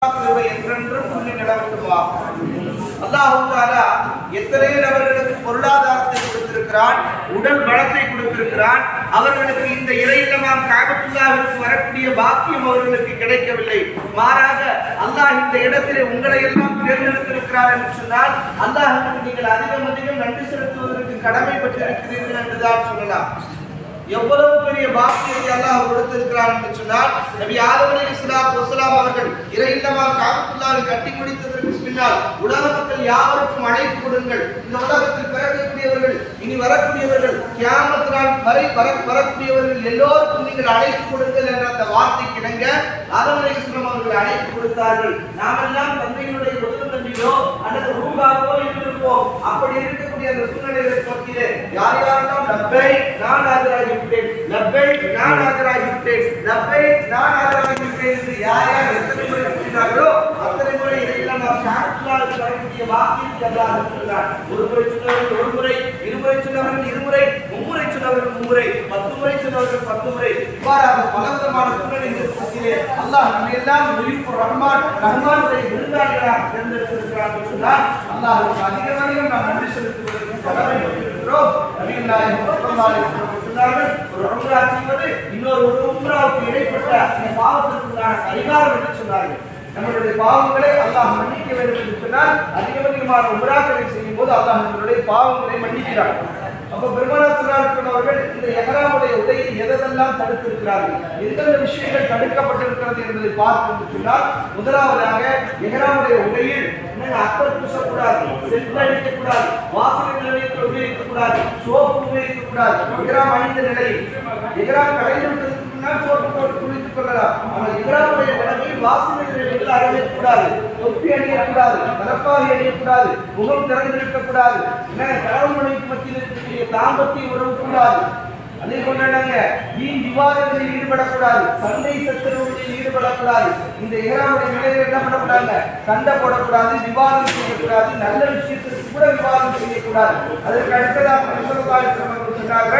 என்றென்றும் சொல்லி நிலவட்டுமா. அல்லாஹ் தஆலா எத்தனை நபர்களுக்கு பொருளாதாரத்தை கொடுத்திருக்கிறான், உடல் பலத்தை கொடுத்திருக்கிறான். அவர்களுக்கு இந்த இறையில்லமாம் காபத்துல்லாஹ்விற்கு வரக்கூடிய பாக்கியம் அவர்களுக்கு கிடைக்கவில்லை. மாறாக அல்லாஹ் இந்த இடத்திலே உங்களை எல்லாம் தேர்ந்தெடுத்திருக்கிறார் என்று சொன்னால் அல்லாஹ்வுக்கு நீங்கள் அதிகம் அதிகம் நன்றி செலுத்துவதற்கு கடமைப்பட்டிருக்கிறீர்கள் என்றுதான் சொல்லலாம். எவ்வளவு பெரிய பாக்கியத்தை அல்லாஹ் கொடுத்திருக்கிறார் என்று சொன்னால், நபி ஆதம் அலைஹிஸ்ஸலாத்து வஸலாம் அவர்கள் இறையில்லமாம் காபத்துல்லாஹை கட்டி முடித்ததற்கு பின்னால் உலக மக்கள் யாவருக்கும் அழைப்பு கொடுங்கள், இந்த உலகத்தில் பிறக்கக்கூடியவர்கள் இனி வரக்கூடியவர்கள் கியாமத் நாள் வரை வரக்கூடியவர்கள் எல்லோருக்கும் நீங்கள் அழைப்பு கொடுங்கள் என்ற அந்த வார்த்தைக்கு இணங்க ஆதம் அலைஹிஸ்ஸலாம் அவர்கள் அழைப்பு கொடுத்தார்கள். நாமெல்லாம் தந்தையினுடைய முதல் தந்தையோ அல்லது ரூபாவோ இருந்திருப்போம். அப்படி இருக்கக்கூடிய அந்த சூழ்நிலைகளை பற்றியே யார் யாரெல்லாம் லப்பை நான் ஆஜராகிவிட்டேன், லப்பை நான் ஆஜராகிவிட்டேன், லப்பை நான் ஆஜராகிவிட்டேன் என்று யார் யார் எத்தனை முறை கூறினார்களோ அத்தனை முறை இறையில்லாம் நாம் காபத்துல்லாஹ்வுக்கு வரக்கூடிய வாக்கியத்தை அல்லாஹ் சொல்கிறார். ஒரு முறை சொன்னவர்கள் ஒரு முறை, இருமுறை சொன்னவர்கள் இருமுறை, மும்முறை சொன்னவர்கள் மும்முறை, 10 முறை சொன்னவர்கள் 10 முறை, இவ்வாறாக பலவிதமான சூழ்நிலைகள் பற்றியே அல்லாஹ் நம்ம எல்லாம் ரஹ்மானுடைய விருந்தாளிகளாக தேர்ந்தெடுத்திருக்கிறார் என்று சொன்னால் அல்லாஹ்வுக்கு அதிகம் அதிகம் நாம் நன்றி செலுத்துவதற்கு கடமைப்பட்டிருக்கிறோம். நபிகள் நாயகம் ஸல்லல்லாஹு அலைஹி வஸல்லம் சொன்னார்கள், ஒரு உம்ரா செய்வது இன்னொரு ஒரு உம்ராவுக்கு இடைப்பட்ட அந்த பாவத்திற்குண்டான பரிகாரம் என்று சொன்னார்கள். நம்மளுடைய பாவங்களை அல்லாஹ் மன்னிக்க வேண்டும் என்று சொன்னால் அதிகமான உம்ராக்களை செய்யும் போது அல்லாஹ் நம்மளுடைய பாவங்களை மன்னிக்கிறார். அப்ப பெருமானார் ஸல்லல்லாஹு அலைஹி வஸல்லம் அவர்கள் இந்த இஹ்ராமுடைய உடையில் எதெல்லாம் தடுத்திருக்கிறார்கள், எந்தெந்த விஷயங்கள் தடுக்கப்பட்டிருக்கிறது என்பதை பார்த்து சொன்னால், முதலாவதாக இஹ்ராமுடைய உடையில் அத்தர் பூசக்கூடாது, சென்ட் அடிக்கக்கூடாது, வாசனை நிலையத்தை உபயோகிக்கக்கூடாது, சோப்பு உபயோகிக்கக்கூடாது. இஹ்ராம் அணிந்த நிலையில் இஹ்ராம் கலைந்து விட்டதற்கு முன்னால் சோப்பு போட்டு குளித்துக் கொள்ளலாம். ஆனால் இஹ்ராமுடைய உடம்பில் வாசனை நிலையங்கள் அணியக்கூடாது, தொப்பி அணியக்கூடாது, தலப்பாகை அணியக்கூடாது, முகம் திறந்திருக்கக்கூடாது, கணவன் மனைவிக்கு மத்தியில் இருக்கக்கூடிய தாம்பத்திய உறவு கூடாது. அதை கொண்டாங்க வீண் விவாதங்களில் ஈடுபடக்கூடாது, சண்டை சச்சரவுகளில் ஈடுபடக்கூடாது. இந்த இஹ்ராமுடைய நிலையில் என்ன பண்ணக்கூடாது, சண்டை போடக்கூடாது, விவாதம் செய்யக்கூடாது, நல்ல விஷயத்திற்கு கூட விவாதம் செய்யக்கூடாது. அதற்கு அடுத்ததாக சொன்னார்கள்